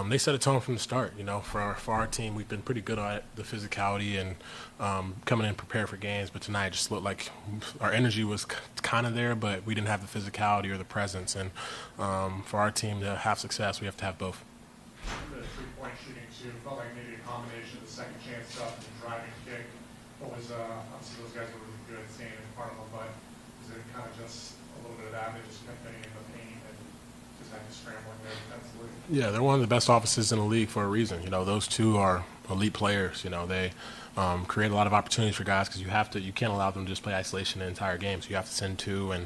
They set a tone from the start. For our team, we've been pretty good at the physicality and coming in prepared for games. But tonight, it just looked like our energy was kind of there, but we didn't have the physicality or the presence. And for our team to have success, we have to have both. The three-point shooting too felt like maybe a combination of the second chance stuff and the driving kick. What was obviously those guys were really good, staying in front of them, but was it kind of just a little bit of that? They just kept getting in the paint and just had to scrambling there defensively. Yeah, they're one of the best offenses in the league for a reason. Those two are elite players. They create a lot of opportunities for guys because you can't allow them to just play isolation the entire game. So you have to send two, and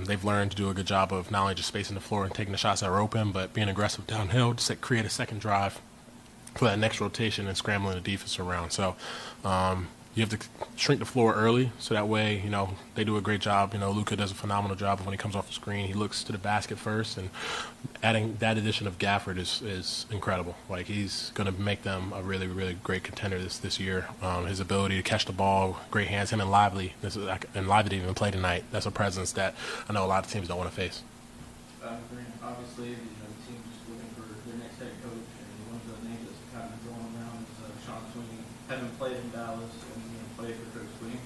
they've learned to do a good job of not only just spacing the floor and taking the shots that are open, but being aggressive downhill to create a second drive for that next rotation and scrambling the defense around. So you have to shrink the floor early so that way, they do a great job. Luka does a phenomenal job when he comes off the screen. He looks to the basket first, and adding that addition of Gafford is incredible. Like, he's going to make them a really, really great contender this year. His ability to catch the ball, great hands, him and Lively. Lively didn't even play tonight. That's a presence that I know a lot of teams don't want to face. Obviously, the team's just looking for their next head coach, and one of the names that's kind of going around is Sean Sweeney. Having played in Dallas and played for Coach Sweeney,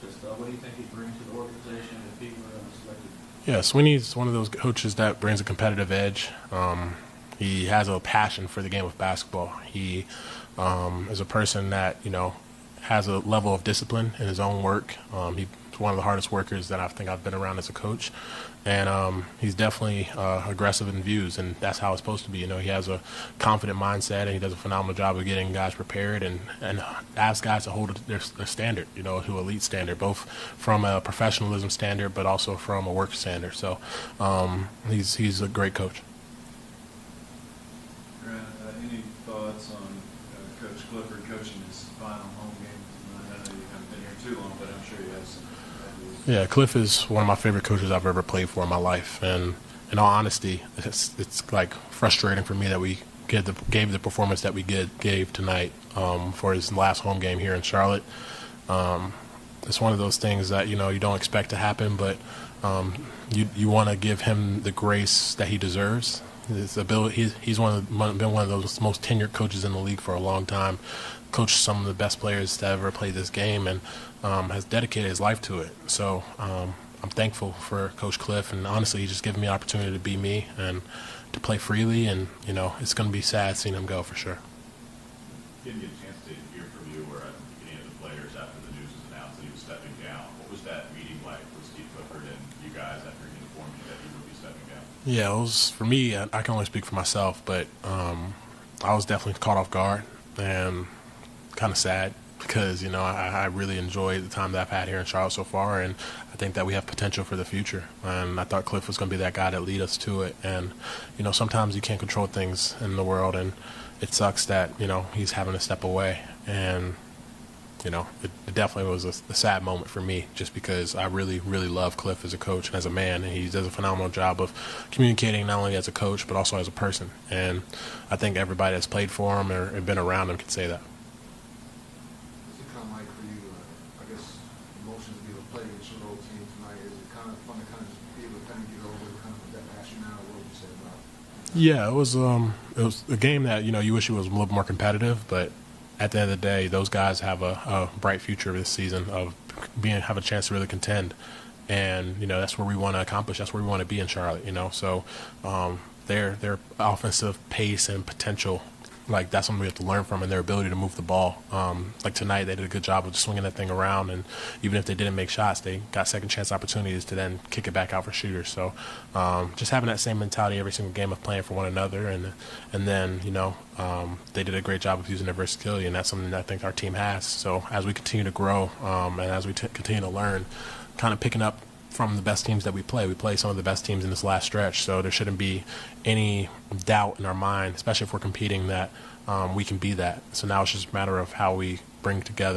just what do you think he brings to the organization if he were selected? Yeah, Sweeney's one of those coaches that brings a competitive edge. He has a passion for the game of basketball. He is a person that has a level of discipline in his own work. He's one of the hardest workers that I think I've been around as a coach. And he's definitely aggressive in views, and that's how it's supposed to be. He has a confident mindset, and he does a phenomenal job of getting guys prepared and asks guys to hold their standard, to elite standard, both from a professionalism standard but also from a work standard. So he's a great coach. Grant, any thoughts on Coach Clifford coaching his final home game tonight? I know you haven't been here too long, but I'm sure you have some ideas. Yeah, Cliff is one of my favorite coaches I've ever played for in my life, and in all honesty, it's like frustrating for me that we gave the performance that we gave tonight for his last home game here in Charlotte. It's one of those things that you don't expect to happen, but you want to give him the grace that he deserves. His ability, he's been one of those most tenured coaches in the league for a long time. Coached some of the best players to ever play this game, and has dedicated his life to it. So I'm thankful for Coach Cliff, and honestly, he's just given me an opportunity to be me and to play freely. And it's going to be sad seeing him go for sure. Didn't get a chance to hear from you or any of the players after the news was announced that he was stepping down. What was that meeting like with Steve Clifford and you guys after he informed you that he would be stepping down? Yeah, it was, for me, I can only speak for myself, but I was definitely caught off guard and kind of sad because, I really enjoyed the time that I've had here in Charlotte so far, and I think that we have potential for the future. And I thought Cliff was going to be that guy that lead us to it. And, sometimes you can't control things in the world, and it sucks that, he's having to step away. And, it definitely was a sad moment for me just because I really, really love Cliff as a coach and as a man. And he does a phenomenal job of communicating not only as a coach but also as a person. And I think everybody that's played for him or been around him can say that. What's it kind of like for you, I guess, emotions to be able to play against your old team tonight? Is it kind of fun to kind of just be able to kind of get over kind of that passion now? What would you say about it? Yeah, it was a game that, you wish it was a little more competitive, but at the end of the day, those guys have a bright future this season of have a chance to really contend. And, that's where we want to accomplish. That's where we want to be in Charlotte, So their offensive pace and potential, like, that's something we have to learn from, and their ability to move the ball. Like tonight, they did a good job of just swinging that thing around, and even if they didn't make shots, they got second chance opportunities to then kick it back out for shooters. So just having that same mentality every single game of playing for one another, and then they did a great job of using their versatility, and that's something that I think our team has. So as we continue to grow and as we continue to learn, kind of picking up from the best teams that we play some of the best teams in this last stretch, so there shouldn't be any doubt in our mind, especially if we're competing, that we can be that. So now it's just a matter of how we bring together